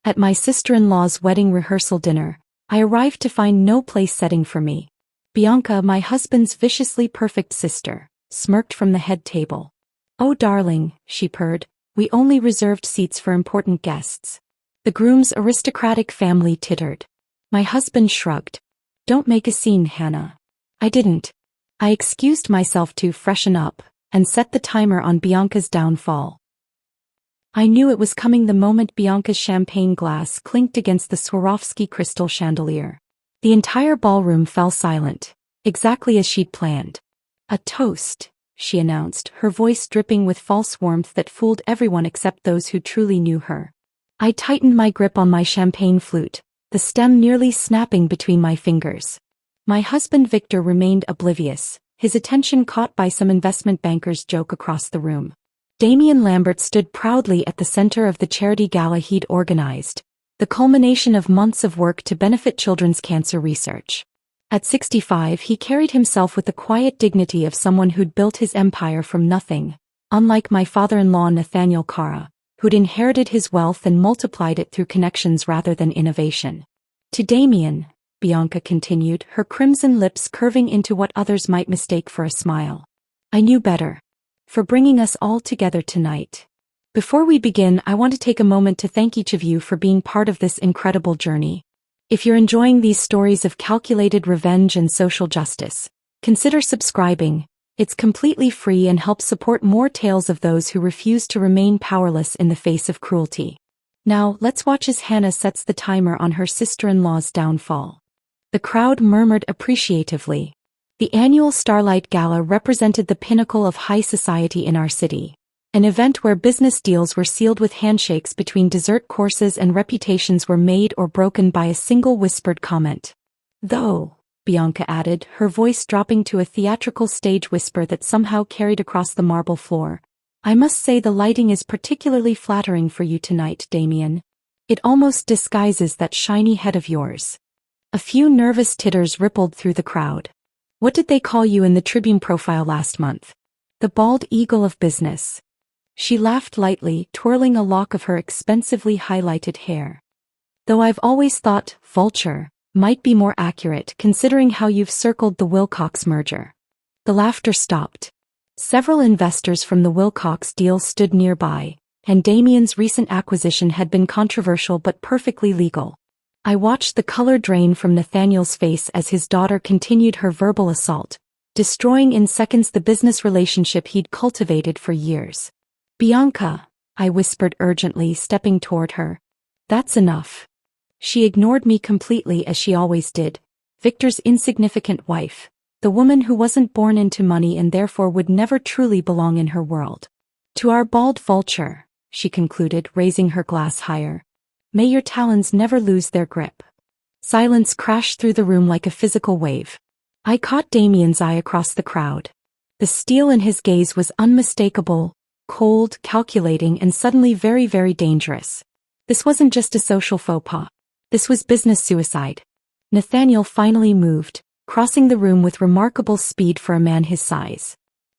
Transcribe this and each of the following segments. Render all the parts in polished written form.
At my sister-in-law's wedding rehearsal dinner, I arrived to find no place setting for me. Bianca, my husband's viciously perfect sister, smirked from the head table. "Oh darling," she purred, "we only reserved seats for important guests." The groom's aristocratic family tittered. My husband shrugged. "Don't make a scene, Hannah." I didn't. I excused myself to freshen up and set the timer on Bianca's downfall. I knew it was coming the moment Bianca's champagne glass clinked against the Swarovski crystal chandelier. The entire ballroom fell silent, exactly as she'd planned. "A toast," she announced, her voice dripping with false warmth that fooled everyone except those who truly knew her. I tightened my grip on my champagne flute, the stem nearly snapping between my fingers. My husband Victor remained oblivious, his attention caught by some investment banker's joke across the room. Damien Lambert stood proudly at the center of the charity gala he'd organized, the culmination of months of work to benefit children's cancer research. At 65, he carried himself with the quiet dignity of someone who'd built his empire from nothing, unlike my father-in-law Nathaniel Cara, who'd inherited his wealth and multiplied it through connections rather than innovation. "To Damien," Bianca continued, her crimson lips curving into what others might mistake for a smile. "I knew better. For bringing us all together tonight. Before we begin, I want to take a moment to thank each of you for being part of this incredible journey. If you're enjoying these stories of calculated revenge and social justice, consider subscribing. It's completely free and helps support more tales of those who refuse to remain powerless in the face of cruelty. Now, let's watch as Hannah sets the timer on her sister-in-law's downfall." The crowd murmured appreciatively. The annual Starlight Gala represented the pinnacle of high society in our city, an event where business deals were sealed with handshakes between dessert courses and reputations were made or broken by a single whispered comment. "Though," Bianca added, her voice dropping to a theatrical stage whisper that somehow carried across the marble floor, "I must say the lighting is particularly flattering for you tonight, Damien. It almost disguises that shiny head of yours." A few nervous titters rippled through the crowd. "What did they call you in the Tribune profile last month? The bald eagle of business." She laughed lightly, twirling a lock of her expensively highlighted hair. "Though I've always thought vulture might be more accurate considering how you've circled the Wilcox merger." The laughter stopped. Several investors from the Wilcox deal stood nearby, and Damien's recent acquisition had been controversial but perfectly legal. I watched the color drain from Nathaniel's face as his daughter continued her verbal assault, destroying in seconds the business relationship he'd cultivated for years. "Bianca," I whispered urgently, stepping toward her. "That's enough." She ignored me completely as she always did. Victor's insignificant wife, the woman who wasn't born into money and therefore would never truly belong in her world. "To our bald vulture," she concluded, raising her glass higher. "May your talons never lose their grip." Silence crashed through the room like a physical wave. I caught Damien's eye across the crowd. The steel in his gaze was unmistakable, cold, calculating, and suddenly very, very dangerous. This wasn't just a social faux pas. This was business suicide. Nathaniel finally moved, crossing the room with remarkable speed for a man his size.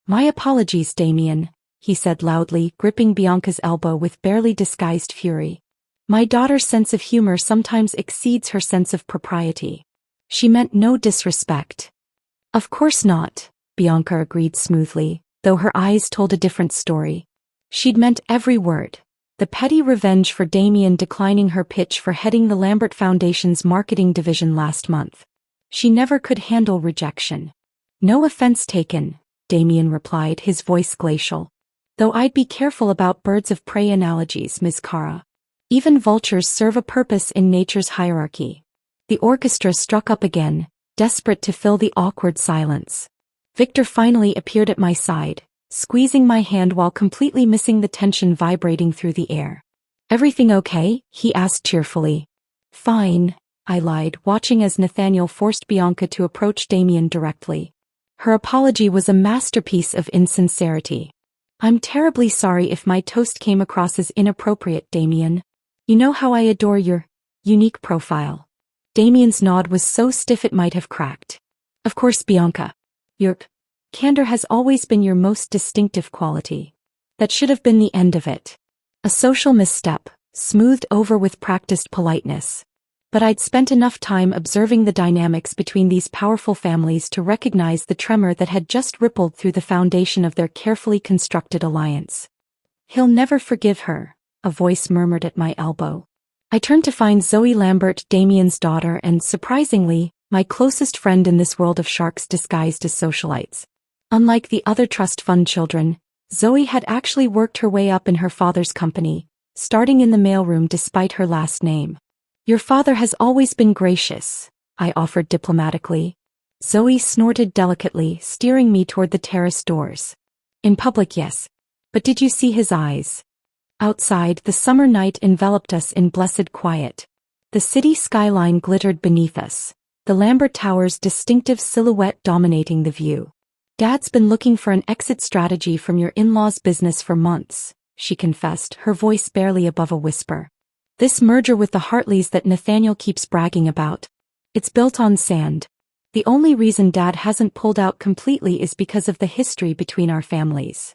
"My apologies, Damien," he said loudly, gripping Bianca's elbow with barely disguised fury. "My daughter's sense of humor sometimes exceeds her sense of propriety. She meant no disrespect." "Of course not," Bianca agreed smoothly, though her eyes told a different story. She'd meant every word. The petty revenge for Damien declining her pitch for heading the Lambert Foundation's marketing division last month. She never could handle rejection. "No offense taken," Damien replied, his voice glacial. "Though I'd be careful about birds of prey analogies, Ms. Cara. Even vultures serve a purpose in nature's hierarchy." The orchestra struck up again, desperate to fill the awkward silence. Victor finally appeared at my side, squeezing my hand while completely missing the tension vibrating through the air. "Everything okay?" he asked cheerfully. "Fine," I lied, watching as Nathaniel forced Bianca to approach Damien directly. Her apology was a masterpiece of insincerity. "I'm terribly sorry if my toast came across as inappropriate, Damien. You know how I adore your unique profile." Damien's nod was so stiff it might have cracked. "Of course, Bianca. Your candor has always been your most distinctive quality." That should have been the end of it. A social misstep, smoothed over with practiced politeness. But I'd spent enough time observing the dynamics between these powerful families to recognize the tremor that had just rippled through the foundation of their carefully constructed alliance. "He'll never forgive her," a voice murmured at my elbow. I turned to find Zoe Lambert, Damien's daughter, and, surprisingly, my closest friend in this world of sharks disguised as socialites. Unlike the other trust fund children, Zoe had actually worked her way up in her father's company, starting in the mailroom despite her last name. "Your father has always been gracious," I offered diplomatically. Zoe snorted delicately, steering me toward the terrace doors. "In public, yes. But did you see his eyes?" Outside, the summer night enveloped us in blessed quiet. The city skyline glittered beneath us, the Lambert Tower's distinctive silhouette dominating the view. "Dad's been looking for an exit strategy from your in-laws' business for months," she confessed, her voice barely above a whisper. "This merger with the Hartleys that Nathaniel keeps bragging about. It's built on sand. The only reason Dad hasn't pulled out completely is because of the history between our families."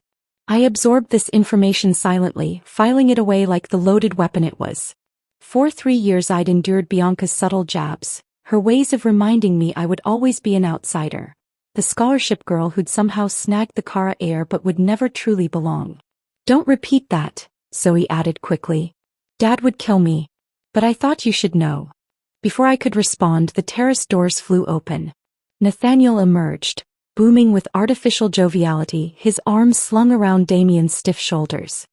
I absorbed this information silently, filing it away like the loaded weapon it was. For 3 years I'd endured Bianca's subtle jabs, her ways of reminding me I would always be an outsider. The scholarship girl who'd somehow snagged the Kara heir but would never truly belong. "Don't repeat that," Zoe added quickly. "Dad would kill me. But I thought you should know." Before I could respond, the terrace doors flew open. Nathaniel emerged, booming with artificial joviality, his arms slung around Damien's stiff shoulders.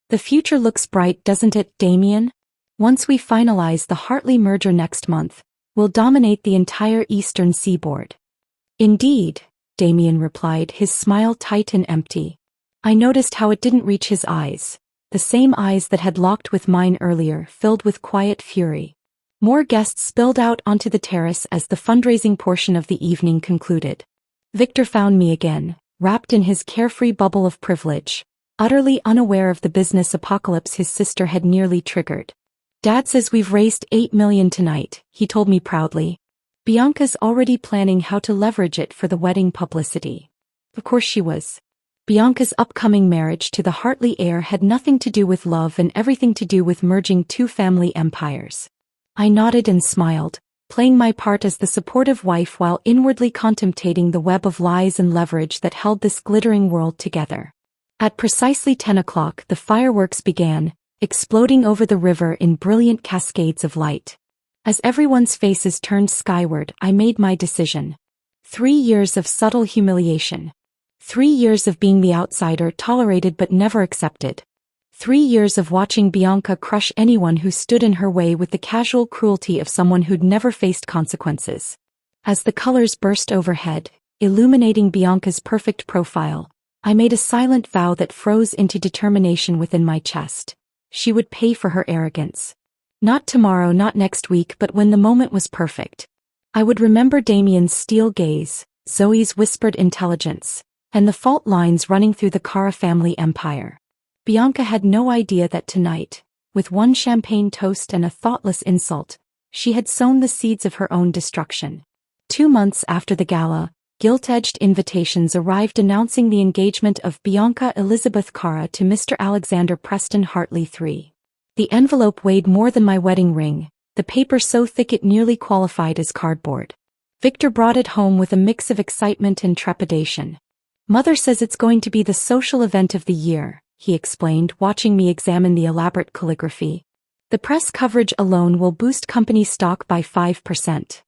"The future looks bright, doesn't it, Damien? Once we finalize the Hartley merger next month, we'll dominate the entire eastern seaboard." "Indeed," Damien replied, his smile tight and empty. I noticed how it didn't reach his eyes, the same eyes that had locked with mine earlier, filled with quiet fury. More guests spilled out onto the terrace as the fundraising portion of the evening concluded. Victor found me again, wrapped in his carefree bubble of privilege, utterly unaware of the business apocalypse his sister had nearly triggered. "Dad says we've raised $8 million tonight," he told me proudly. "Bianca's already planning how to leverage it for the wedding publicity." Of course she was. Bianca's upcoming marriage to the Hartley heir had nothing to do with love and everything to do with merging two family empires. I nodded and smiled, playing my part as the supportive wife while inwardly contemplating the web of lies and leverage that held this glittering world together. At precisely 10 o'clock the fireworks began, exploding over the river in brilliant cascades of light. As everyone's faces turned skyward, I made my decision. 3 years of subtle humiliation. 3 years of being the outsider, tolerated but never accepted. 3 years of watching Bianca crush anyone who stood in her way with the casual cruelty of someone who'd never faced consequences. As the colors burst overhead, illuminating Bianca's perfect profile, I made a silent vow that froze into determination within my chest. She would pay for her arrogance. Not tomorrow, not next week, but when the moment was perfect. I would remember Damien's steel gaze, Zoe's whispered intelligence, and the fault lines running through the Kara family empire. Bianca had no idea that tonight, with one champagne toast and a thoughtless insult, she had sown the seeds of her own destruction. 2 months after the gala, gilt-edged invitations arrived announcing the engagement of Bianca Elizabeth Kara to Mr. Alexander Preston Hartley III. The envelope weighed more than my wedding ring, the paper so thick it nearly qualified as cardboard. Victor brought it home with a mix of excitement and trepidation. "Mother says it's going to be the social event of the year," he explained, watching me examine the elaborate calligraphy. "The press coverage alone will boost company stock by 5%.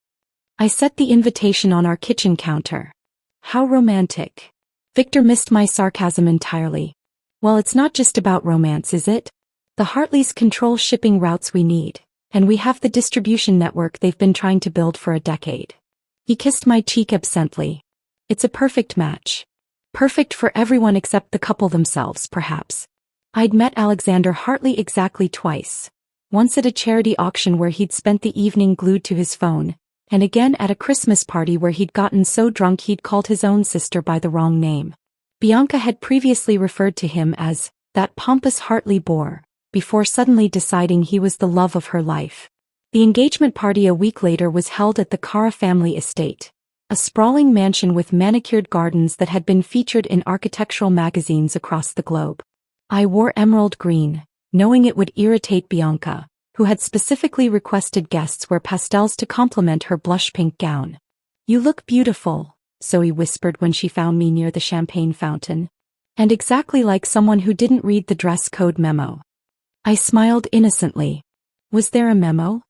I set the invitation on our kitchen counter. "How romantic." Victor missed my sarcasm entirely. "Well, it's not just about romance, is it? The Hartleys control shipping routes we need, and we have the distribution network they've been trying to build for a decade." He kissed my cheek absently. "It's a perfect match. Perfect for everyone except the couple themselves, perhaps." I'd met Alexander Hartley exactly twice. Once at a charity auction where he'd spent the evening glued to his phone, and again at a Christmas party where he'd gotten so drunk he'd called his own sister by the wrong name. Bianca had previously referred to him as that pompous Hartley boor, before suddenly deciding he was the love of her life. The engagement party a week later was held at the Kara family estate, a sprawling mansion with manicured gardens that had been featured in architectural magazines across the globe. I wore emerald green, knowing it would irritate Bianca, who had specifically requested guests wear pastels to complement her blush-pink gown. "You look beautiful," Zoe whispered when she found me near the champagne fountain. "And exactly like someone who didn't read the dress code memo." I smiled innocently. Was there a memo?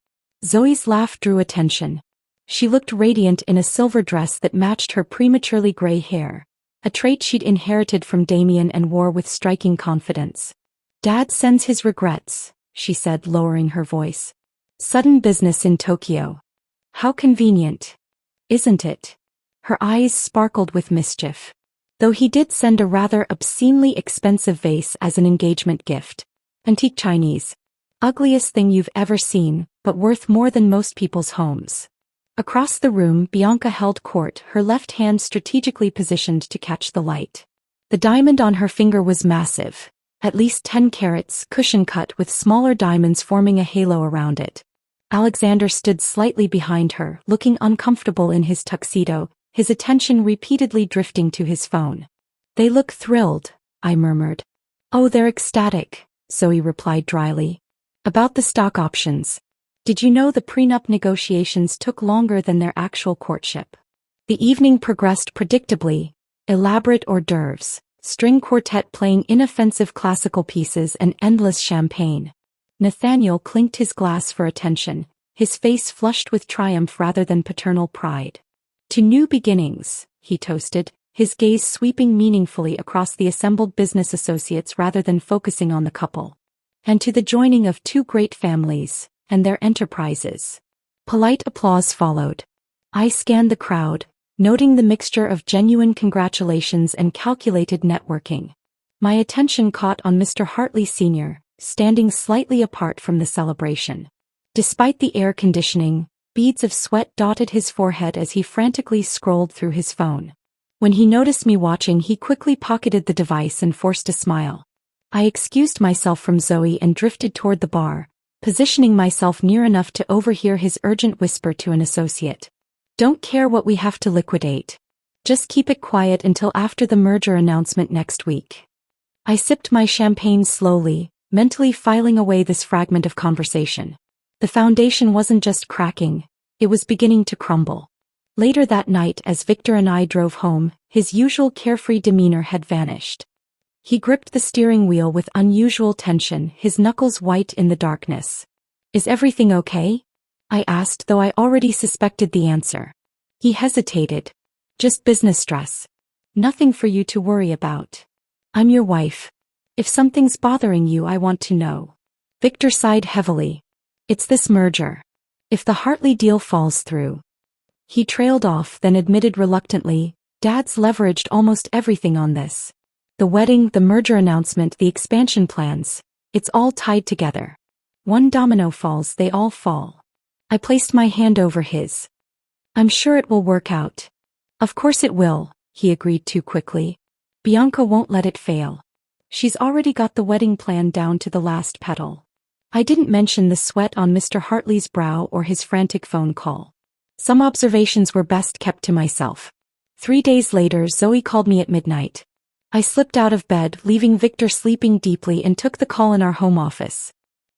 Zoe's laugh drew attention. She looked radiant in a silver dress that matched her prematurely gray hair, a trait she'd inherited from Damien and wore with striking confidence. "Dad sends his regrets," she said, lowering her voice. "Sudden business in Tokyo. How convenient. Isn't it?" Her eyes sparkled with mischief. "Though he did send a rather obscenely expensive vase as an engagement gift. Antique Chinese. Ugliest thing you've ever seen, but worth more than most people's homes." Across the room, Bianca held court, her left hand strategically positioned to catch the light. The diamond on her finger was massive, at least 10 carats, cushion cut with smaller diamonds forming a halo around it. Alexander stood slightly behind her, looking uncomfortable in his tuxedo, his attention repeatedly drifting to his phone. "They look thrilled," I murmured. "Oh, they're ecstatic," Zoe replied dryly. "About the stock options. Did you know the prenup negotiations took longer than their actual courtship?" The evening progressed predictably, elaborate hors d'oeuvres, string quartet playing inoffensive classical pieces and endless champagne. Nathaniel clinked his glass for attention, his face flushed with triumph rather than paternal pride. "To new beginnings," he toasted, his gaze sweeping meaningfully across the assembled business associates rather than focusing on the couple. "And to the joining of two great families, and their enterprises." Polite applause followed. I scanned the crowd, noting the mixture of genuine congratulations and calculated networking. My attention caught on Mr. Hartley Sr., standing slightly apart from the celebration. Despite the air conditioning, beads of sweat dotted his forehead as he frantically scrolled through his phone. When he noticed me watching, he quickly pocketed the device and forced a smile. I excused myself from Zoe and drifted toward the bar, positioning myself near enough to overhear his urgent whisper to an associate. "Don't care what we have to liquidate. Just keep it quiet until after the merger announcement next week." I sipped my champagne slowly, mentally filing away this fragment of conversation. The foundation wasn't just cracking, it was beginning to crumble. Later that night, as Victor and I drove home, his usual carefree demeanor had vanished. He gripped the steering wheel with unusual tension, his knuckles white in the darkness. "Is everything okay?" I asked, though I already suspected the answer. He hesitated. "Just business stress. Nothing for you to worry about. I'm your wife. If something's bothering you, I want to know." Victor sighed heavily. "It's this merger. If the Hartley deal falls through." He trailed off, then admitted reluctantly, "Dad's leveraged almost everything on this. The wedding, the merger announcement, the expansion plans, it's all tied together. One domino falls, they all fall." I placed my hand over his. "I'm sure it will work out." "Of course it will," he agreed too quickly. "Bianca won't let it fail. She's already got the wedding plan down to the last petal." I didn't mention the sweat on Mr. Hartley's brow or his frantic phone call. Some observations were best kept to myself. 3 days later, Zoe called me at midnight. I slipped out of bed, leaving Victor sleeping deeply, and took the call in our home office.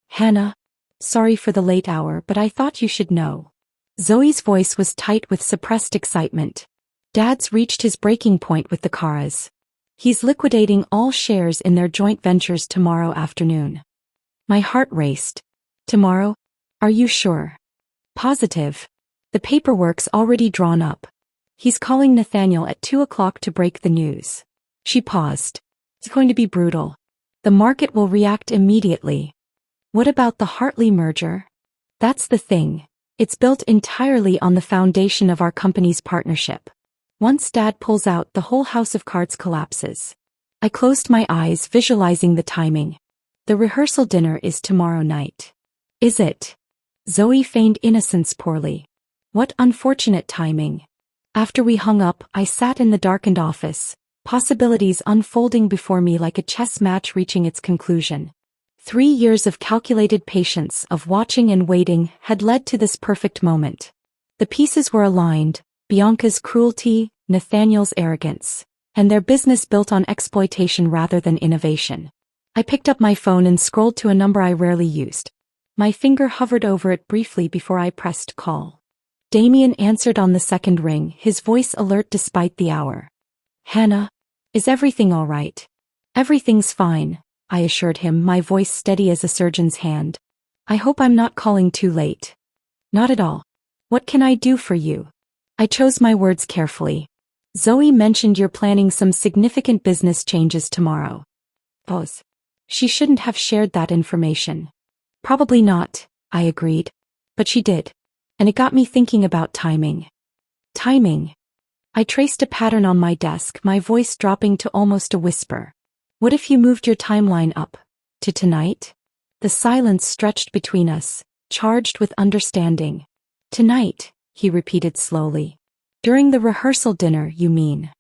"Hannah, sorry for the late hour, but I thought you should know." Zoe's voice was tight with suppressed excitement. "Dad's reached his breaking point with the Karas. He's liquidating all shares in their joint ventures tomorrow afternoon." My heart raced. "Tomorrow? Are you sure?" "Positive. The paperwork's already drawn up. He's calling Nathaniel at 2 o'clock to break the news." She paused. "It's going to be brutal. The market will react immediately." "What about the Hartley merger?" "That's the thing. It's built entirely on the foundation of our company's partnership. Once Dad pulls out, the whole house of cards collapses." I closed my eyes, visualizing the timing. "The rehearsal dinner is tomorrow night." "Is it?" Zoe feigned innocence poorly. "What unfortunate timing." After we hung up, I sat in the darkened office, possibilities unfolding before me like a chess match reaching its conclusion. 3 years of calculated patience, of watching and waiting, had led to this perfect moment. The pieces were aligned: Bianca's cruelty, Nathaniel's arrogance, and their business built on exploitation rather than innovation. I picked up my phone and scrolled to a number I rarely used. My finger hovered over it briefly before I pressed call. Damien answered on the second ring, his voice alert despite the hour. "Hannah, is everything all right?" "Everything's fine," I assured him, my voice steady as a surgeon's hand. "I hope I'm not calling too late." "Not at all. What can I do for you?" I chose my words carefully. "Zoe mentioned you're planning some significant business changes tomorrow." Pause. She shouldn't have shared that information. "Probably not," I agreed. "But she did. And it got me thinking about timing." "Timing?" I traced a pattern on my desk, my voice dropping to almost a whisper. "What if you moved your timeline up? To tonight?" The silence stretched between us, charged with understanding. "Tonight," he repeated slowly. "During the rehearsal dinner, you mean?"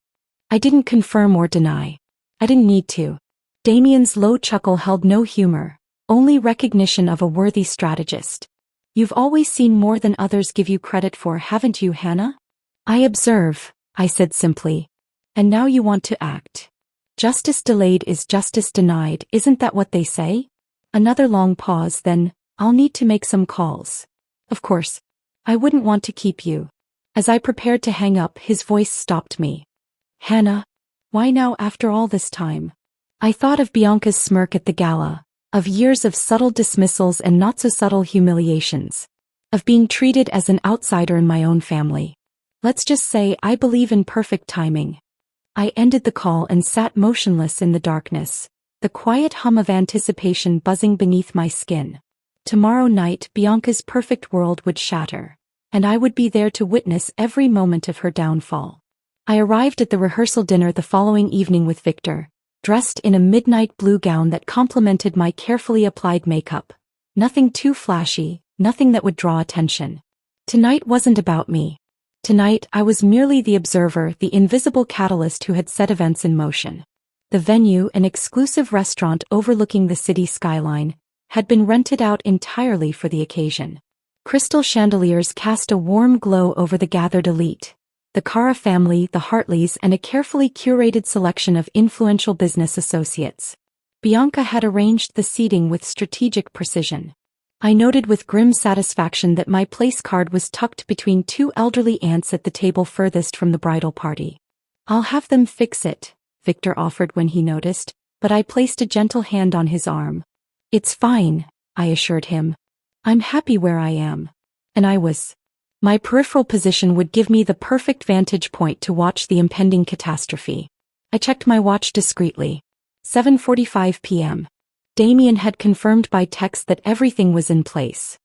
I didn't confirm or deny. I didn't need to. Damien's low chuckle held no humor, only recognition of a worthy strategist. "You've always seen more than others give you credit for, haven't you, Hannah?" "I observe," I said simply. "And now you want to act. Justice delayed is justice denied, isn't that what they say?" Another long pause, then, "I'll need to make some calls. Of course. I wouldn't want to keep you." As I prepared to hang up, his voice stopped me. "Hannah, why now after all this time?" I thought of Bianca's smirk at the gala, of years of subtle dismissals and not-so-subtle humiliations, of being treated as an outsider in my own family. Let's just say I believe in perfect timing. I ended the call and sat motionless in the darkness, the quiet hum of anticipation buzzing beneath my skin. Tomorrow night, Bianca's perfect world would shatter, and I would be there to witness every moment of her downfall. I arrived at the rehearsal dinner the following evening with Victor, dressed in a midnight blue gown that complemented my carefully applied makeup. Nothing too flashy, nothing that would draw attention. Tonight wasn't about me. Tonight I was merely the observer, the invisible catalyst who had set events in motion. The venue, an exclusive restaurant overlooking the city skyline, had been rented out entirely for the occasion. Crystal chandeliers cast a warm glow over the gathered elite. The Cara family, the Hartleys, and a carefully curated selection of influential business associates. Bianca had arranged the seating with strategic precision. I noted with grim satisfaction that my place card was tucked between two elderly aunts at the table furthest from the bridal party. "I'll have them fix it," Victor offered when he noticed, but I placed a gentle hand on his arm. "It's fine," I assured him. "I'm happy where I am." And I was. My peripheral position would give me the perfect vantage point to watch the impending catastrophe. I checked my watch discreetly. 7:45 p.m. Damien had confirmed by text that everything was in place.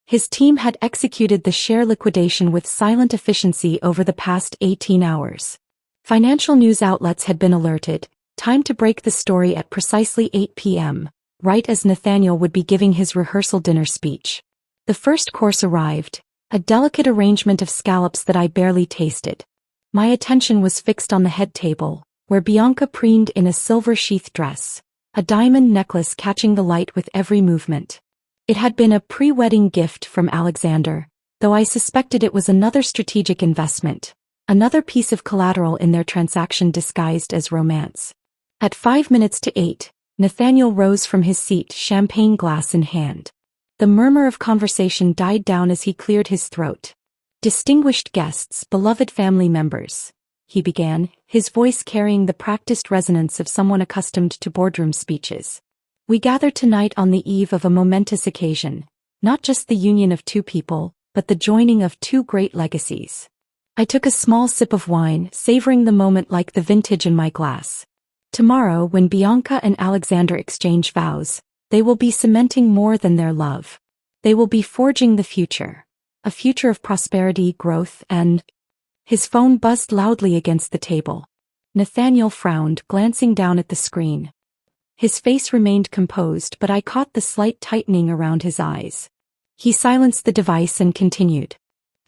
His team had executed the share liquidation with silent efficiency over the past 18 hours. Financial news outlets had been alerted. Time to break the story at precisely 8 p.m., right as Nathaniel would be giving his rehearsal dinner speech. The first course arrived, a delicate arrangement of scallops that I barely tasted. My attention was fixed on the head table, where Bianca preened in a silver-sheathed dress, a diamond necklace catching the light with every movement. It had been a pre-wedding gift from Alexander, though I suspected it was another strategic investment, another piece of collateral in their transaction disguised as romance. At 5 minutes to 8, Nathaniel rose from his seat, champagne glass in hand. The murmur of conversation died down as he cleared his throat. "Distinguished guests, beloved family members," he began, his voice carrying the practiced resonance of someone accustomed to boardroom speeches. "We gather tonight on the eve of a momentous occasion, not just the union of two people, but the joining of two great legacies." I took a small sip of wine, savoring the moment like the vintage in my glass. Tomorrow, when Bianca and Alexander exchange vows, they will be cementing more than their love. They will be forging the future. A future of prosperity, growth, and... His phone buzzed loudly against the table. Nathaniel frowned, glancing down at the screen. His face remained composed, but I caught the slight tightening around his eyes. He silenced the device and continued.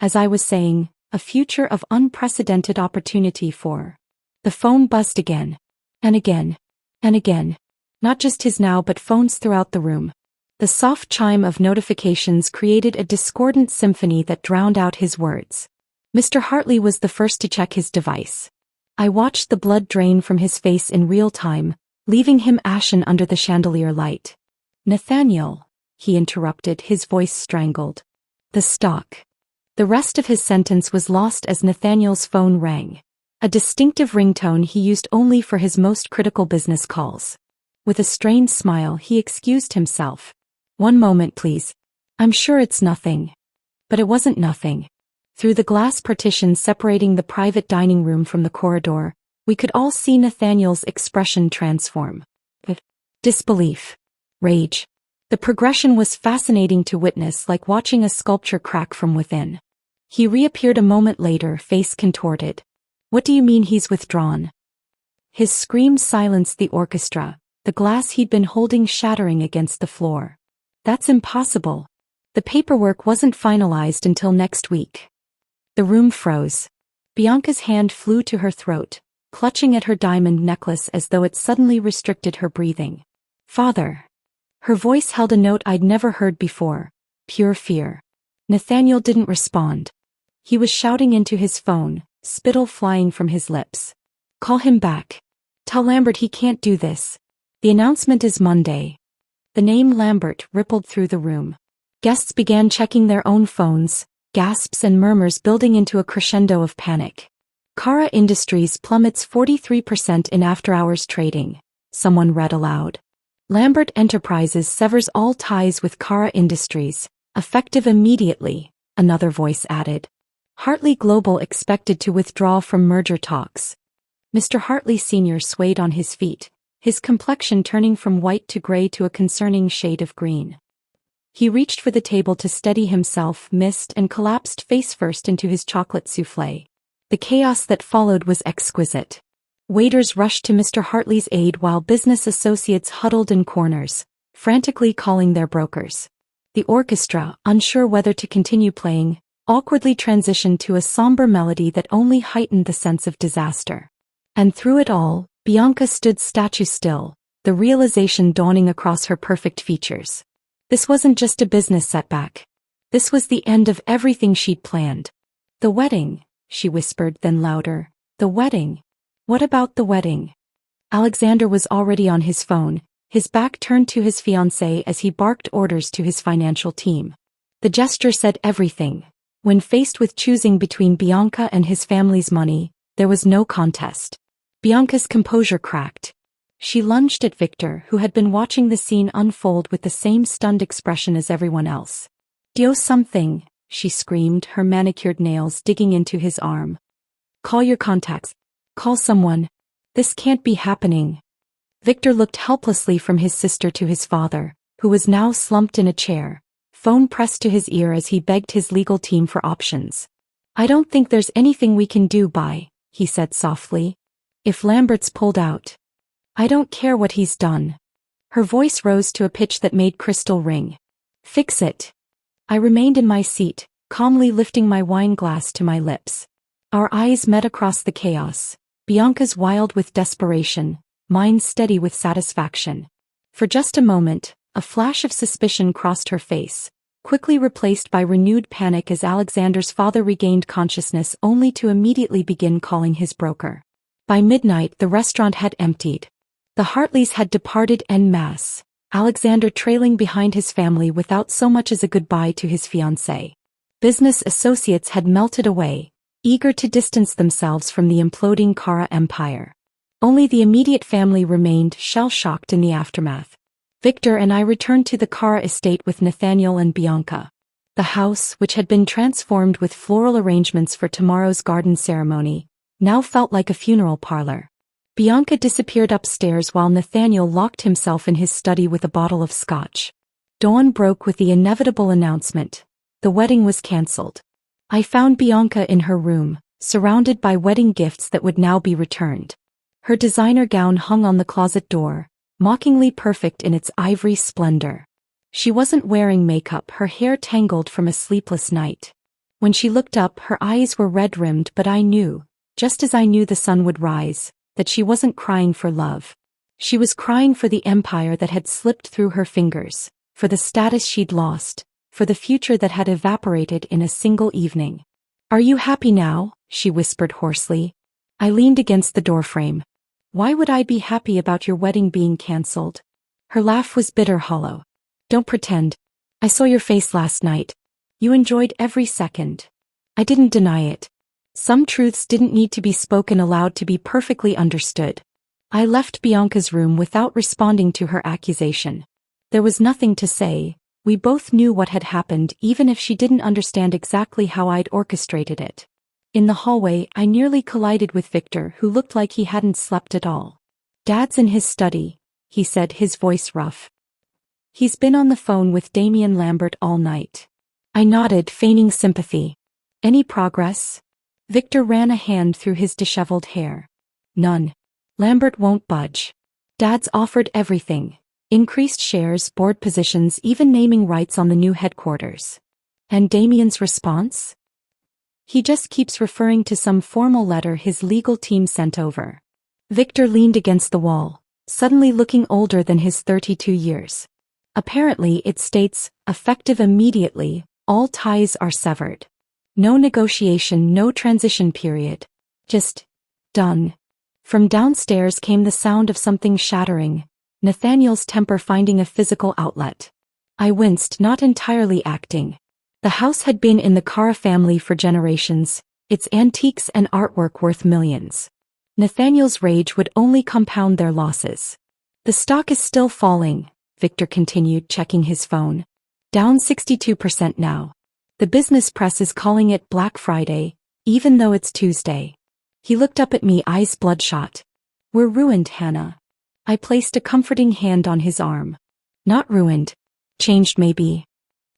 As I was saying, a future of unprecedented opportunity for... The phone buzzed again. And again. And again. Not just his now but phones throughout the room. The soft chime of notifications created a discordant symphony that drowned out his words. Mr. Hartley was the first to check his device. I watched the blood drain from his face in real time, leaving him ashen under the chandelier light. Nathaniel, he interrupted, his voice strangled. The stock. The rest of his sentence was lost as Nathaniel's phone rang. A distinctive ringtone he used only for his most critical business calls. With a strained smile, he excused himself. "One moment, please. I'm sure it's nothing." But it wasn't nothing. Through the glass partition separating the private dining room from the corridor, we could all see Nathaniel's expression transform. Disbelief. Rage. The progression was fascinating to witness, like watching a sculpture crack from within. He reappeared a moment later, face contorted. "What do you mean he's withdrawn?" His scream silenced the orchestra, the glass he'd been holding shattering against the floor. "That's impossible. The paperwork wasn't finalized until next week." The room froze. Bianca's hand flew to her throat, clutching at her diamond necklace as though it suddenly restricted her breathing. "Father." Her voice held a note I'd never heard before, pure fear. Nathaniel didn't respond. He was shouting into his phone, spittle flying from his lips. "Call him back. Tell Lambert he can't do this. The announcement is Monday." The name Lambert rippled through the room. Guests began checking their own phones, gasps and murmurs building into a crescendo of panic. "Cara Industries plummets 43% in after-hours trading," someone read aloud. "Lambert Enterprises severs all ties with Cara Industries, effective immediately," another voice added. "Hartley Global expected to withdraw from merger talks." Mr. Hartley Sr. swayed on his feet, his complexion turning from white to gray to a concerning shade of green. He reached for the table to steady himself, missed, and collapsed face-first into his chocolate soufflé. The chaos that followed was exquisite. Waiters rushed to Mr. Hartley's aid while business associates huddled in corners, frantically calling their brokers. The orchestra, unsure whether to continue playing, awkwardly transitioned to a somber melody that only heightened the sense of disaster. And through it all, Bianca stood statue still, the realization dawning across her perfect features. This wasn't just a business setback. This was the end of everything she'd planned. "The wedding," she whispered, then louder. "The wedding. What about the wedding?" Alexander was already on his phone, his back turned to his fiancée as he barked orders to his financial team. The gesture said everything. When faced with choosing between Bianca and his family's money, there was no contest. Bianca's composure cracked. She lunged at Victor, who had been watching the scene unfold with the same stunned expression as everyone else. "Do something," she screamed, her manicured nails digging into his arm. "Call your contacts. Call someone. This can't be happening." Victor looked helplessly from his sister to his father, who was now slumped in a chair, phone pressed to his ear as he begged his legal team for options. "I don't think there's anything we can do, he said softly. "If Lambert's pulled out. I don't care what he's done." Her voice rose to a pitch that made crystal ring. "Fix it." I remained in my seat, calmly lifting my wine glass to my lips. Our eyes met across the chaos. Bianca's wild with desperation, mine steady with satisfaction. For just a moment, a flash of suspicion crossed her face, quickly replaced by renewed panic as Alexander's father regained consciousness only to immediately begin calling his broker. By midnight the restaurant had emptied. The Hartleys had departed en masse, Alexander trailing behind his family without so much as a goodbye to his fiancée. Business associates had melted away, eager to distance themselves from the imploding Cara empire. Only the immediate family remained, shell-shocked in the aftermath. Victor and I returned to the Cara estate with Nathaniel and Bianca. The house, which had been transformed with floral arrangements for tomorrow's garden ceremony, now felt like a funeral parlor. Bianca disappeared upstairs while Nathaniel locked himself in his study with a bottle of scotch. Dawn broke with the inevitable announcement. The wedding was cancelled. I found Bianca in her room, surrounded by wedding gifts that would now be returned. Her designer gown hung on the closet door, mockingly perfect in its ivory splendor. She wasn't wearing makeup, her hair tangled from a sleepless night. When she looked up, her eyes were red-rimmed, but I knew, just as I knew the sun would rise, that she wasn't crying for love. She was crying for the empire that had slipped through her fingers, for the status she'd lost, for the future that had evaporated in a single evening. "Are you happy now?" she whispered hoarsely. I leaned against the doorframe. Why would I be happy about your wedding being cancelled? Her laugh was bitter hollow. Don't pretend. I saw your face last night. You enjoyed every second. I didn't deny it. Some truths didn't need to be spoken aloud to be perfectly understood. I left Bianca's room without responding to her accusation. There was nothing to say. We both knew what had happened even if she didn't understand exactly how I'd orchestrated it. In the hallway, I nearly collided with Victor, who looked like he hadn't slept at all. Dad's in his study, he said, his voice rough. He's been on the phone with Damian Lambert all night. I nodded, feigning sympathy. Any progress? Victor ran a hand through his disheveled hair. None. Lambert won't budge. Dad's offered everything. Increased shares, board positions, even naming rights on the new headquarters. And Damian's response? He just keeps referring to some formal letter his legal team sent over. Victor leaned against the wall, suddenly looking older than his 32 years. Apparently it states, effective immediately, all ties are severed. No negotiation, no transition period. Just done. From downstairs came the sound of something shattering, Nathaniel's temper finding a physical outlet. I winced, not entirely acting. The house had been in the Cara family for generations, its antiques and artwork worth millions. Nathaniel's rage would only compound their losses. The stock is still falling, Victor continued, checking his phone. Down 62% now. The business press is calling it Black Friday, even though it's Tuesday. He looked up at me, eyes bloodshot. We're ruined, Hannah. I placed a comforting hand on his arm. Not ruined. Changed maybe.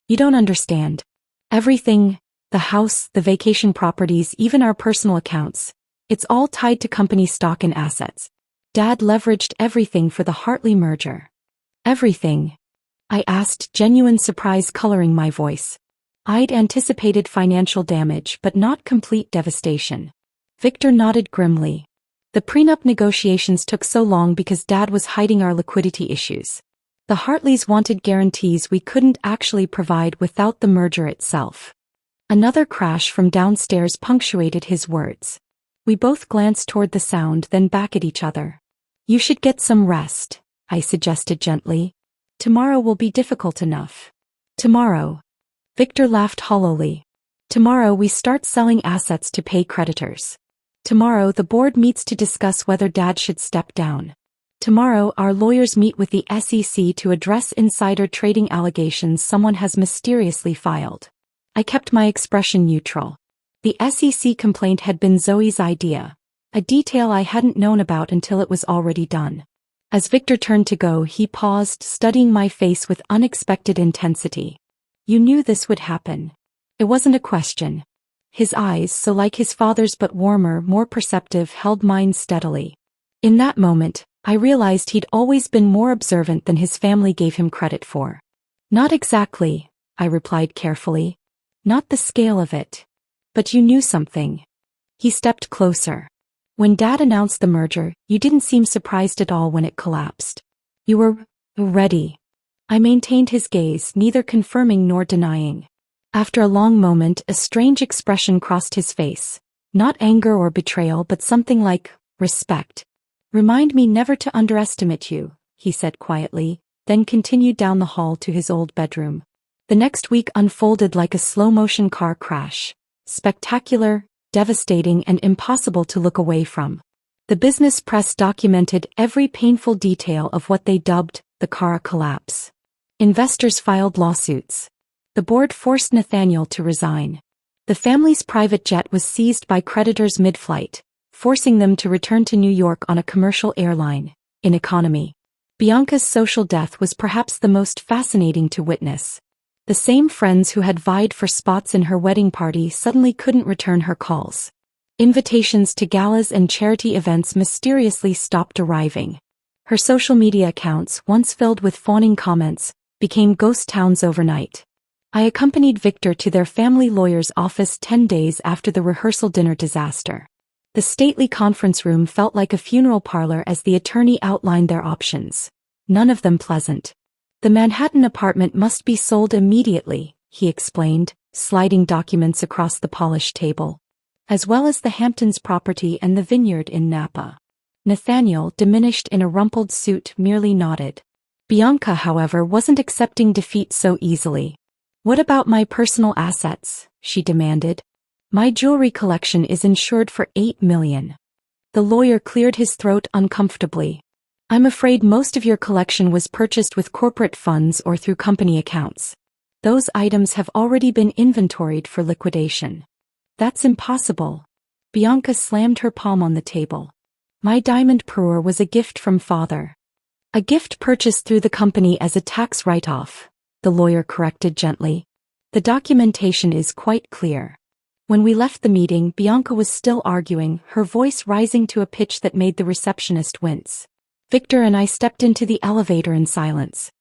You don't understand. Everything, the house, the vacation properties, even our personal accounts, it's all tied to company stock and assets. Dad leveraged everything for the Hartley merger. Everything? I asked, genuine surprise coloring my voice. I'd anticipated financial damage but not complete devastation. Victor nodded grimly. The prenup negotiations took so long because Dad was hiding our liquidity issues. The Hartleys wanted guarantees we couldn't actually provide without the merger itself. Another crash from downstairs punctuated his words. We both glanced toward the sound, then back at each other. You should get some rest, I suggested gently. Tomorrow will be difficult enough. Tomorrow. Victor laughed hollowly. Tomorrow we start selling assets to pay creditors. Tomorrow the board meets to discuss whether Dad should step down. Tomorrow our lawyers meet with the SEC to address insider trading allegations someone has mysteriously filed. I kept my expression neutral. The SEC complaint had been Zoe's idea, a detail I hadn't known about until it was already done. As Victor turned to go, he paused, studying my face with unexpected intensity. You knew this would happen. It wasn't a question. His eyes, so like his father's but warmer, more perceptive, held mine steadily. In that moment, I realized he'd always been more observant than his family gave him credit for. Not exactly, I replied carefully. Not the scale of it. But you knew something. He stepped closer. When Dad announced the merger, you didn't seem surprised at all when it collapsed. You were ready. I maintained his gaze, neither confirming nor denying. After a long moment, a strange expression crossed his face. Not anger or betrayal, but something like respect. Remind me never to underestimate you, he said quietly, then continued down the hall to his old bedroom. The next week unfolded like a slow-motion car crash. Spectacular, devastating, and impossible to look away from. The business press documented every painful detail of what they dubbed the Cara collapse. Investors filed lawsuits. The board forced Nathaniel to resign. The family's private jet was seized by creditors mid-flight, forcing them to return to New York on a commercial airline, in economy. Bianca's social death was perhaps the most fascinating to witness. The same friends who had vied for spots in her wedding party suddenly couldn't return her calls. Invitations to galas and charity events mysteriously stopped arriving. Her social media accounts, once filled with fawning comments, became ghost towns overnight. I accompanied Victor to their family lawyer's office 10 days after the rehearsal dinner disaster. The stately conference room felt like a funeral parlor as the attorney outlined their options. None of them pleasant. The Manhattan apartment must be sold immediately, he explained, sliding documents across the polished table. As well as the Hamptons property and the vineyard in Napa. Nathaniel, diminished in a rumpled suit, merely nodded. Bianca, however, wasn't accepting defeat so easily. "What about my personal assets?" she demanded. "My jewelry collection is insured for $8 million. The lawyer cleared his throat uncomfortably. "I'm afraid most of your collection was purchased with corporate funds or through company accounts. Those items have already been inventoried for liquidation." "That's impossible." Bianca slammed her palm on the table. "My diamond parure was a gift from father." "A gift purchased through the company as a tax write-off," the lawyer corrected gently. "The documentation is quite clear." When we left the meeting, Bianca was still arguing, her voice rising to a pitch that made the receptionist wince. Victor and I stepped into the elevator in silence.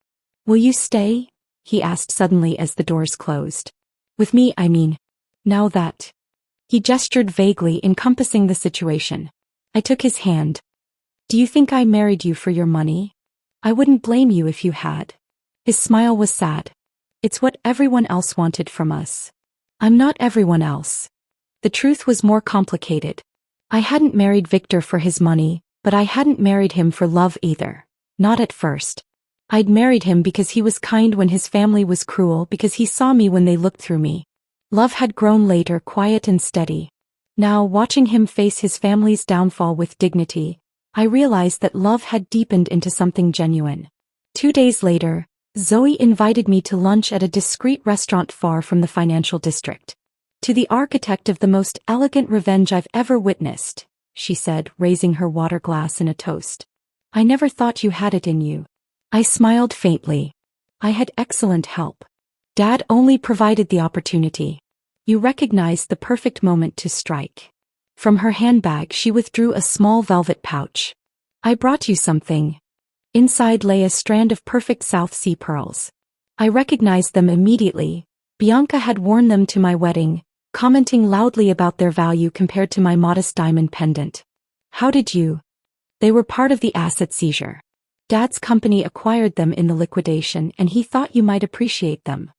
"Will you stay?" he asked suddenly as the doors closed. "With me, I mean. Now that." He gestured vaguely, encompassing the situation. I took his hand. "Do you think I married you for your money? I wouldn't blame you if you had." His smile was sad. "It's what everyone else wanted from us." "I'm not everyone else." The truth was more complicated. I hadn't married Victor for his money, but I hadn't married him for love either. Not at first. I'd married him because he was kind when his family was cruel, because he saw me when they looked through me. Love had grown later, quiet and steady. Now, watching him face his family's downfall with dignity, I realized that love had deepened into something genuine. 2 days later, Zoe invited me to lunch at a discreet restaurant far from the financial district. "To the architect of the most elegant revenge I've ever witnessed," she said, raising her water glass in a toast. "I never thought you had it in you." I smiled faintly. "I had excellent help. Dad only provided the opportunity. You recognized the perfect moment to strike." From her handbag she withdrew a small velvet pouch. "I brought you something." Inside lay a strand of perfect South Sea pearls. I recognized them immediately. Bianca had worn them to my wedding, commenting loudly about their value compared to my modest diamond pendant. "How did you?" "They were part of the asset seizure. Dad's company acquired them in the liquidation and he thought you might appreciate them."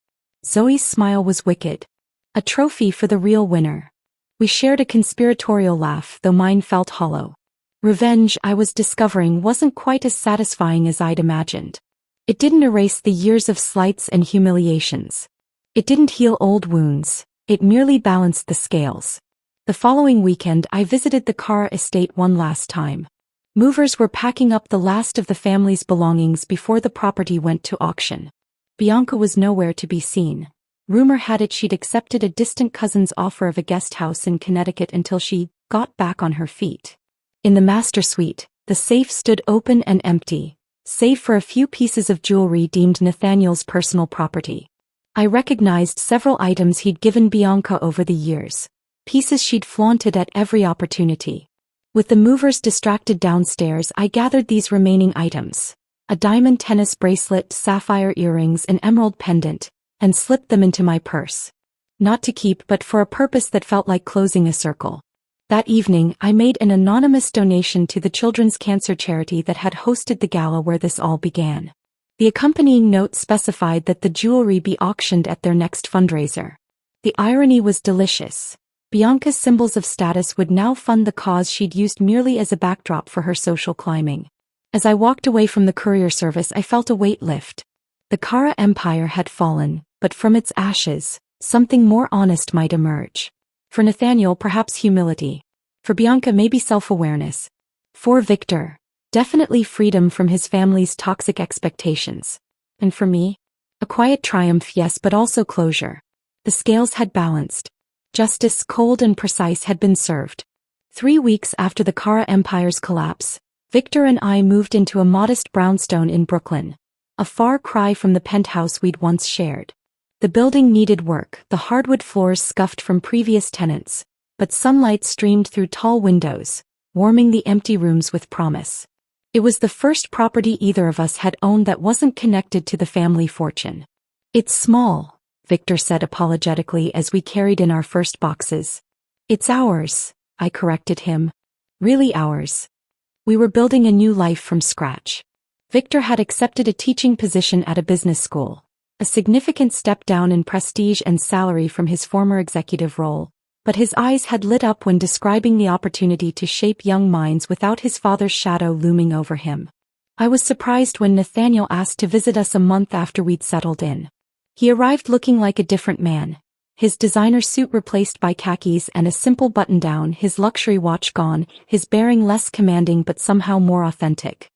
Zoe's smile was wicked. "A trophy for the real winner." We shared a conspiratorial laugh, though mine felt hollow. Revenge, I was discovering, wasn't quite as satisfying as I'd imagined. It didn't erase the years of slights and humiliations. It didn't heal old wounds, it merely balanced the scales. The following weekend I visited the Cara estate one last time. Movers were packing up the last of the family's belongings before the property went to auction. Bianca was nowhere to be seen. Rumor had it she'd accepted a distant cousin's offer of a guest house in Connecticut until she got back on her feet. In the master suite, the safe stood open and empty, save for a few pieces of jewelry deemed Nathaniel's personal property. I recognized several items he'd given Bianca over the years, pieces she'd flaunted at every opportunity. With the movers distracted downstairs, I gathered these remaining items: a diamond tennis bracelet, sapphire earrings, an emerald pendant, and slipped them into my purse. Not to keep, but for a purpose that felt like closing a circle. That evening, I made an anonymous donation to the children's cancer charity that had hosted the gala where this all began. The accompanying note specified that the jewelry be auctioned at their next fundraiser. The irony was delicious. Bianca's symbols of status would now fund the cause she'd used merely as a backdrop for her social climbing. As I walked away from the courier service, I felt a weight lift. The Cara empire had fallen, but from its ashes, something more honest might emerge. For Nathaniel, perhaps humility. For Bianca, maybe self-awareness. For Victor, definitely freedom from his family's toxic expectations. And for me, a quiet triumph, yes, but also closure. The scales had balanced. Justice, cold and precise, had been served. 3 weeks after the Cara empire's collapse, Victor and I moved into a modest brownstone in Brooklyn, a far cry from the penthouse we'd once shared. The building needed work, the hardwood floors scuffed from previous tenants, but sunlight streamed through tall windows, warming the empty rooms with promise. It was the first property either of us had owned that wasn't connected to the family fortune. "It's small," Victor said apologetically as we carried in our first boxes. "It's ours," I corrected him. "Really ours." We were building a new life from scratch. Victor had accepted a teaching position at a business school, a significant step down in prestige and salary from his former executive role, but his eyes had lit up when describing the opportunity to shape young minds without his father's shadow looming over him. I was surprised when Nathaniel asked to visit us a month after we'd settled in. He arrived looking like a different man. His designer suit replaced by khakis and a simple button-down, his luxury watch gone, his bearing less commanding but somehow more authentic.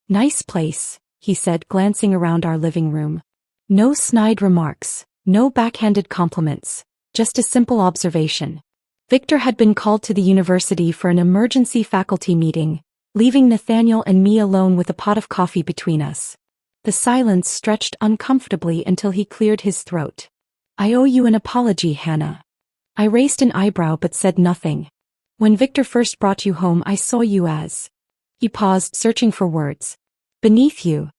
"Nice place," he said, glancing around our living room. No snide remarks, no backhanded compliments, just a simple observation. Victor had been called to the university for an emergency faculty meeting, leaving Nathaniel and me alone with a pot of coffee between us. The silence stretched uncomfortably until he cleared his throat. "I owe you an apology, Hannah." I raised an eyebrow but said nothing. "When Victor first brought you home, I saw you as..." He paused, searching for words. "Beneath you,"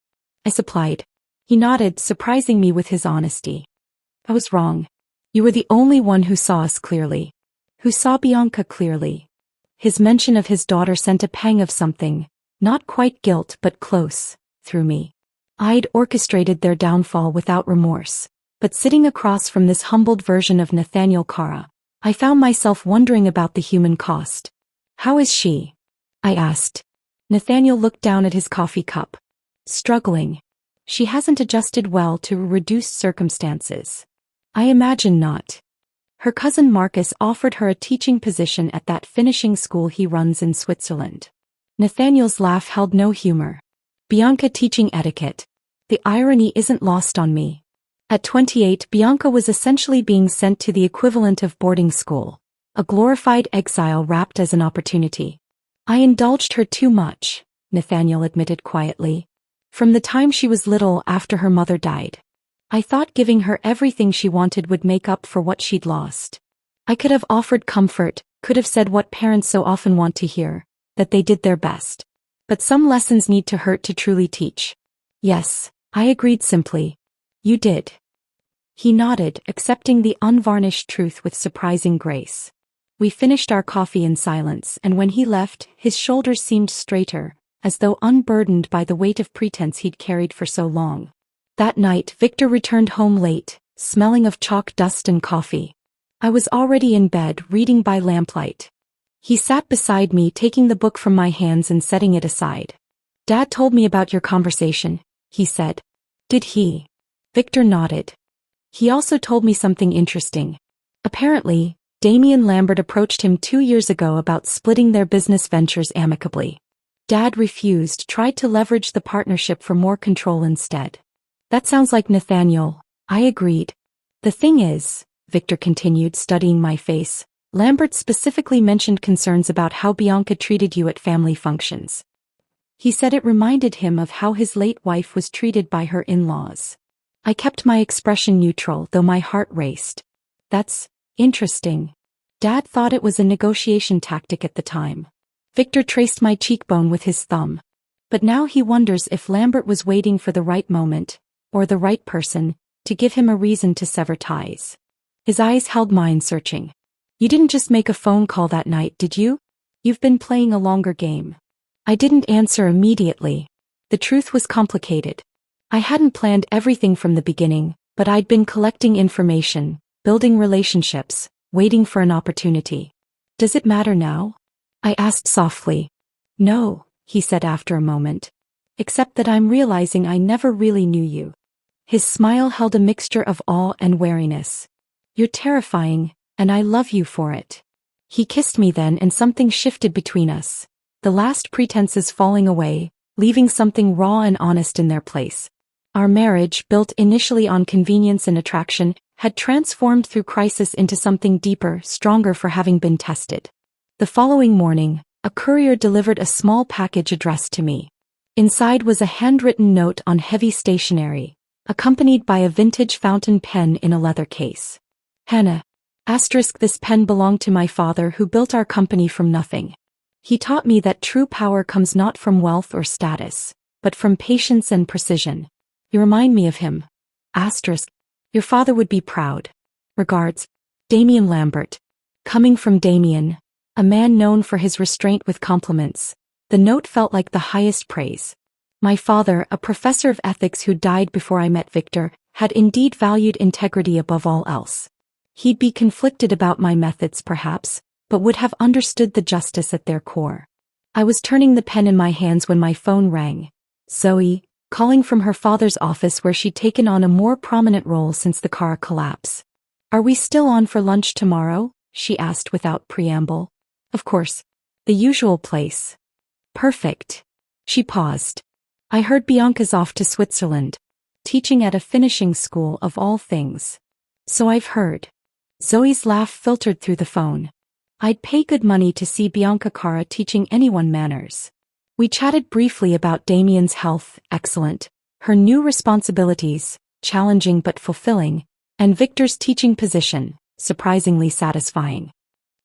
I supplied. He nodded, surprising me with his honesty. "I was wrong. You were the only one who saw us clearly. Who saw Bianca clearly." His mention of his daughter sent a pang of something, not quite guilt but close, through me. I'd orchestrated their downfall without remorse. But sitting across from this humbled version of Nathaniel Cara, I found myself wondering about the human cost. "How is she?" I asked. Nathaniel looked down at his coffee cup. "Struggling. She hasn't adjusted well to reduced circumstances." "I imagine not. Her cousin Marcus offered her a teaching position at that finishing school he runs in Switzerland." Nathaniel's laugh held no humor. "Bianca teaching etiquette. The irony isn't lost on me. At 28, Bianca was essentially being sent to the equivalent of boarding school, a glorified exile wrapped as an opportunity. I indulged her too much," Nathaniel admitted quietly. "From the time she was little after her mother died. I thought giving her everything she wanted would make up for what she'd lost. I could have offered comfort, could have said what parents so often want to hear, that they did their best. But some lessons need to hurt to truly teach." "Yes," I agreed simply. "You did." He nodded, accepting the unvarnished truth with surprising grace. We finished our coffee in silence, and when he left, his shoulders seemed straighter, as though unburdened by the weight of pretense he'd carried for so long. That night, Victor returned home late, smelling of chalk dust and coffee. I was already in bed, reading by lamplight. He sat beside me, taking the book from my hands and setting it aside. "Dad told me about your conversation," he said. "Did he?" Victor nodded. "He also told me something interesting. Apparently, Damien Lambert approached him 2 years ago about splitting their business ventures amicably. Dad refused, tried to leverage the partnership for more control instead." "That sounds like Nathaniel," I agreed. "The thing is," Victor continued, studying my face, "Lambert specifically mentioned concerns about how Bianca treated you at family functions. He said it reminded him of how his late wife was treated by her in-laws." I kept my expression neutral, though my heart raced. "That's interesting. Dad thought it was a negotiation tactic at the time." Victor traced my cheekbone with his thumb. "But now he wonders if Lambert was waiting for the right moment, or the right person, to give him a reason to sever ties." His eyes held mine, searching. "You didn't just make a phone call that night, did you? You've been playing a longer game." I didn't answer immediately. The truth was complicated. I hadn't planned everything from the beginning, but I'd been collecting information, building relationships, waiting for an opportunity. "Does it matter now?" I asked softly. "No," he said after a moment. "Except that I'm realizing I never really knew you." His smile held a mixture of awe and wariness. "You're terrifying, and I love you for it." He kissed me then, and something shifted between us. The last pretenses falling away, leaving something raw and honest in their place. Our marriage, built initially on convenience and attraction, had transformed through crisis into something deeper, stronger for having been tested. The following morning, a courier delivered a small package addressed to me. Inside was a handwritten note on heavy stationery, accompanied by a vintage fountain pen in a leather case. "Hannah, this pen belonged to my father, who built our company from nothing. He taught me that true power comes not from wealth or status, but from patience and precision. You remind me of him. Your father would be proud. Regards, Damien Lambert." Coming from Damien, a man known for his restraint with compliments, the note felt like the highest praise. My father, a professor of ethics who died before I met Victor, had indeed valued integrity above all else. He'd be conflicted about my methods perhaps, but would have understood the justice at their core. I was turning the pen in my hands when my phone rang. Zoe, calling from her father's office where she'd taken on a more prominent role since the car collapse. "Are we still on for lunch tomorrow?" she asked without preamble. "Of course. The usual place." "Perfect." She paused. "I heard Bianca's off to Switzerland. Teaching at a finishing school of all things." "So I've heard." Zoe's laugh filtered through the phone. "I'd pay good money to see Bianca Cara teaching anyone manners." We chatted briefly about Damien's health, excellent, her new responsibilities, challenging but fulfilling, and Victor's teaching position, surprisingly satisfying.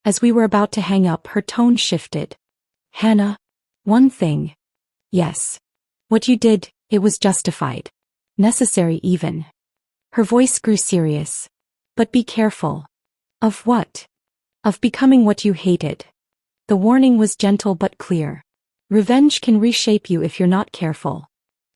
As we were about to hang up, her tone shifted. "Hannah, one thing." "Yes. What you did, it was justified. Necessary even." Her voice grew serious. "But be careful." "Of what?" "Of becoming what you hated." The warning was gentle but clear. Revenge can reshape you if you're not careful.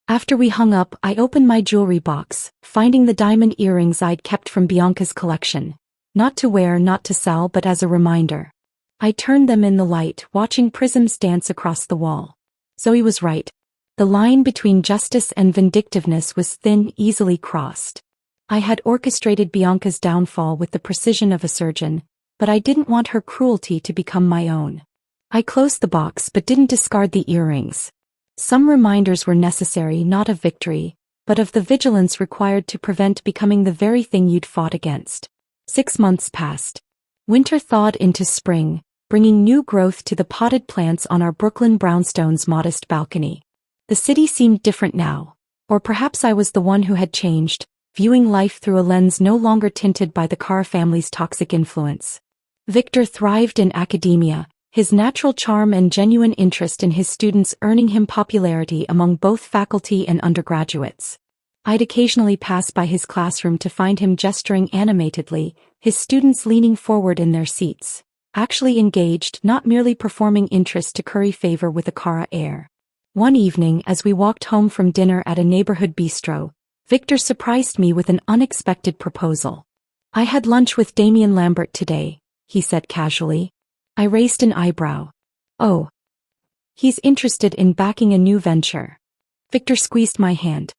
After we hung up, I opened my jewelry box, finding the diamond earrings I'd kept from Bianca's collection. Not to wear, not to sell, but as a reminder. I turned them in the light, watching prisms dance across the wall. Zoe was right. The line between justice and vindictiveness was thin, easily crossed. I had orchestrated Bianca's downfall with the precision of a surgeon, but I didn't want her cruelty to become my own. I closed the box but didn't discard the earrings. Some reminders were necessary, not of victory, but of the vigilance required to prevent becoming the very thing you'd fought against. 6 months passed. Winter thawed into spring, bringing new growth to the potted plants on our Brooklyn brownstone's modest balcony. The city seemed different now. Or perhaps I was the one who had changed, viewing life through a lens no longer tinted by the Cara family's toxic influence. Victor thrived in academia, his natural charm and genuine interest in his students earning him popularity among both faculty and undergraduates. I'd occasionally pass by his classroom to find him gesturing animatedly, his students leaning forward in their seats, actually engaged, not merely performing interest to curry favor with a Cara heir. One evening, as we walked home from dinner at a neighborhood bistro, Victor surprised me with an unexpected proposal. "I had lunch with Damien Lambert today," he said casually. I raised an eyebrow. "Oh. He's interested in backing a new venture." Victor squeezed my hand.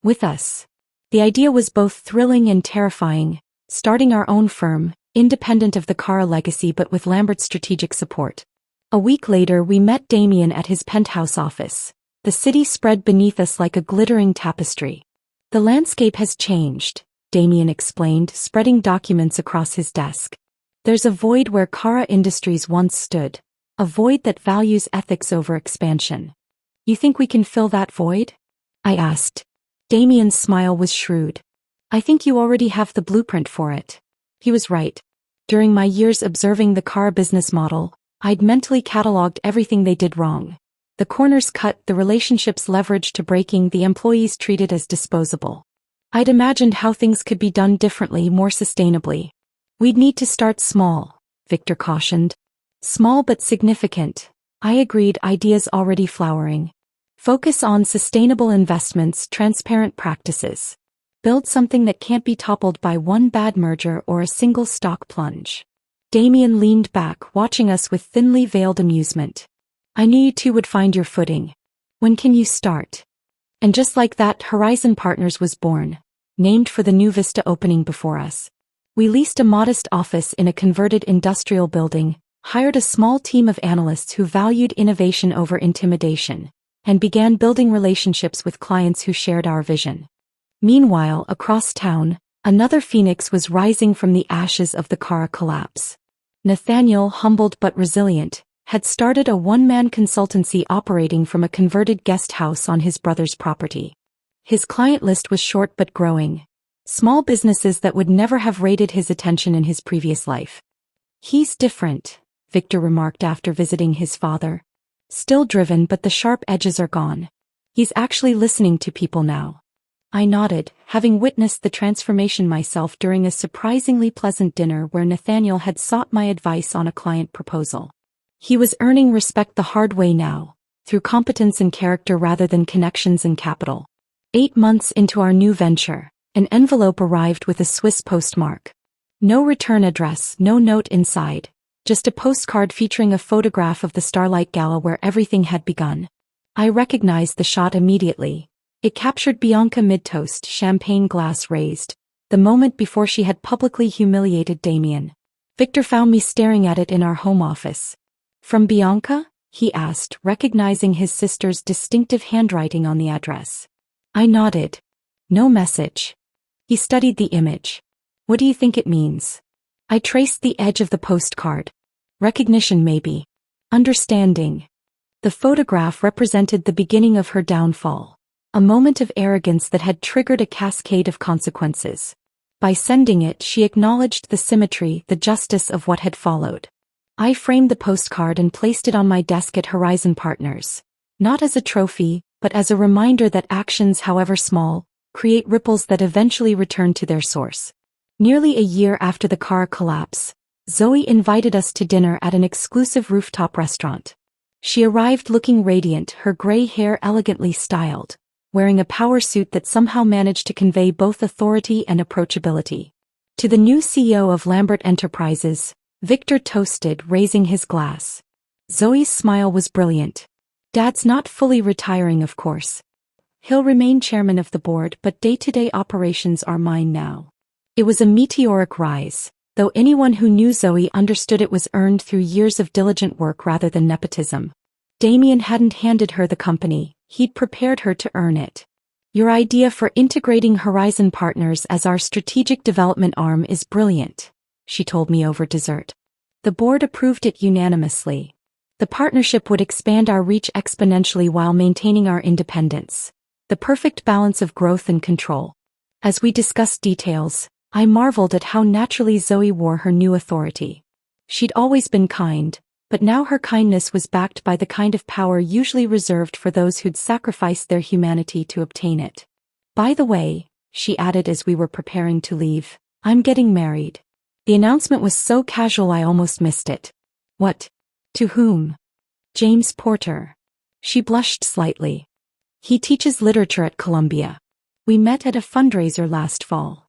"With us." The idea was both thrilling and terrifying, starting our own firm, independent of the Cara legacy but with Lambert's strategic support. A week later we met Damien at his penthouse office. The city spread beneath us like a glittering tapestry. "The landscape has changed," Damien explained, spreading documents across his desk. "There's a void where Cara Industries once stood. A void that values ethics over expansion." "You think we can fill that void?" I asked. Damien's smile was shrewd. "I think you already have the blueprint for it." He was right. During my years observing the Cara business model, I'd mentally catalogued everything they did wrong. The corners cut, the relationships leveraged to breaking, the employees treated as disposable. I'd imagined how things could be done differently, more sustainably. "We'd need to start small," Victor cautioned. "Small but significant." I agreed, ideas already flowering. "Focus on sustainable investments, transparent practices. Build something that can't be toppled by one bad merger or a single stock plunge." Damien leaned back, watching us with thinly veiled amusement. "I knew you two would find your footing. When can you start?" And just like that, Horizon Partners was born, named for the new vista opening before us. We leased a modest office in a converted industrial building, hired a small team of analysts who valued innovation over intimidation, and began building relationships with clients who shared our vision. Meanwhile, across town, another phoenix was rising from the ashes of the Cara collapse. Nathaniel, humbled but resilient, had started a one-man consultancy operating from a converted guest house on his brother's property. His client list was short but growing. Small businesses that would never have rated his attention in his previous life. "He's different," Victor remarked after visiting his father. "Still driven, but the sharp edges are gone. He's actually listening to people now." I nodded, having witnessed the transformation myself during a surprisingly pleasant dinner where Nathaniel had sought my advice on a client proposal. He was earning respect the hard way now, through competence and character rather than connections and capital. 8 months into our new venture, an envelope arrived with a Swiss postmark. No return address, no note inside. Just a postcard featuring a photograph of the Starlight Gala where everything had begun. I recognized the shot immediately. It captured Bianca mid-toast, champagne glass raised, the moment before she had publicly humiliated Damien. Victor found me staring at it in our home office. "From Bianca?" he asked, recognizing his sister's distinctive handwriting on the address. I nodded. "No message." He studied the image. "What do you think it means?" I traced the edge of the postcard. "Recognition maybe. Understanding." The photograph represented the beginning of her downfall. A moment of arrogance that had triggered a cascade of consequences. By sending it, she acknowledged the symmetry, the justice of what had followed. I framed the postcard and placed it on my desk at Horizon Partners. Not as a trophy, but as a reminder that actions, however small, create ripples that eventually return to their source. Nearly a year after the car collapse, Zoe invited us to dinner at an exclusive rooftop restaurant. She arrived looking radiant, her gray hair elegantly styled, wearing a power suit that somehow managed to convey both authority and approachability. To the new CEO of Lambert Enterprises, Victor toasted, raising his glass. Zoe's smile was brilliant. "Dad's not fully retiring, of course. He'll remain chairman of the board, but day-to-day operations are mine now." It was a meteoric rise, though anyone who knew Zoe understood it was earned through years of diligent work rather than nepotism. Damien hadn't handed her the company, he'd prepared her to earn it. "Your idea for integrating Horizon Partners as our strategic development arm is brilliant," she told me over dessert. The board approved it unanimously. The partnership would expand our reach exponentially while maintaining our independence. The perfect balance of growth and control. As we discussed details, I marveled at how naturally Zoe wore her new authority. She'd always been kind, but now her kindness was backed by the kind of power usually reserved for those who'd sacrificed their humanity to obtain it. "By the way," she added as we were preparing to leave, "I'm getting married." The announcement was so casual I almost missed it. "What? To whom?" "James Porter." She blushed slightly. "He teaches literature at Columbia. We met at a fundraiser last fall.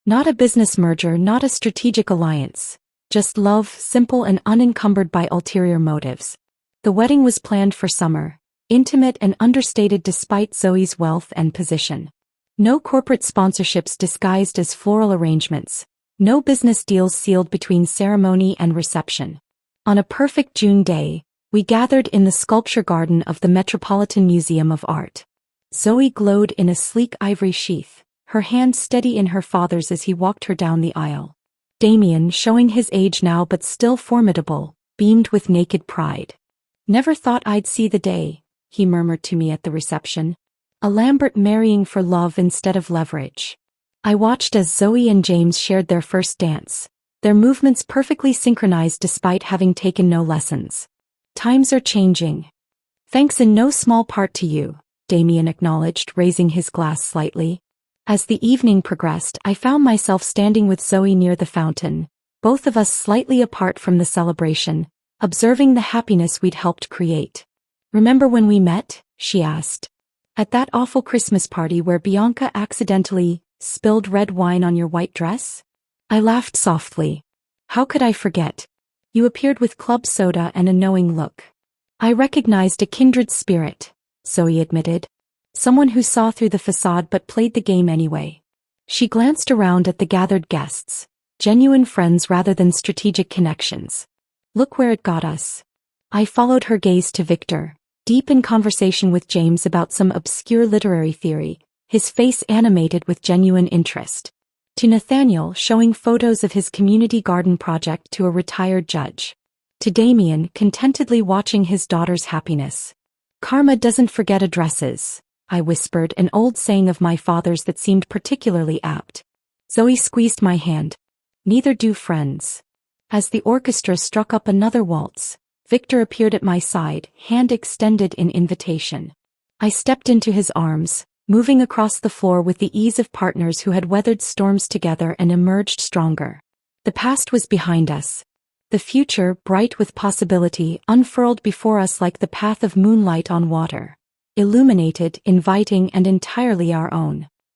Not a business merger, not a strategic alliance. Just love, simple and unencumbered by ulterior motives." The wedding was planned for summer, intimate and understated despite Zoe's wealth and position. No corporate sponsorships disguised as floral arrangements, no business deals sealed between ceremony and reception. On a perfect June day, we gathered in the sculpture garden of the Metropolitan Museum of Art. Zoe glowed in a sleek ivory sheath, her hand steady in her father's as he walked her down the aisle. Damien, showing his age now but still formidable, beamed with naked pride. "Never thought I'd see the day," he murmured to me at the reception. "A Lambert marrying for love instead of leverage." I watched as Zoe and James shared their first dance, their movements perfectly synchronized despite having taken no lessons. "Times are changing. Thanks in no small part to you," Damien acknowledged, raising his glass slightly. As the evening progressed, I found myself standing with Zoe near the fountain, both of us slightly apart from the celebration, observing the happiness we'd helped create. "Remember when we met?" she asked. "At that awful Christmas party where Bianca accidentally spilled red wine on your white dress?" I laughed softly. "How could I forget? You appeared with club soda and a knowing look." "I recognized a kindred spirit," Zoe admitted. "Someone who saw through the facade but played the game anyway." She glanced around at the gathered guests, genuine friends rather than strategic connections. "Look where it got us." I followed her gaze to Victor, deep in conversation with James about some obscure literary theory, his face animated with genuine interest. To Nathaniel, showing photos of his community garden project to a retired judge. To Damien, contentedly watching his daughter's happiness. "Karma doesn't forget addresses," I whispered, an old saying of my father's that seemed particularly apt. Zoe squeezed my hand. "Neither do friends." As the orchestra struck up another waltz, Victor appeared at my side, hand extended in invitation. I stepped into his arms, moving across the floor with the ease of partners who had weathered storms together and emerged stronger. The past was behind us. The future, bright with possibility, unfurled before us like the path of moonlight on water. Illuminated, inviting and entirely our own.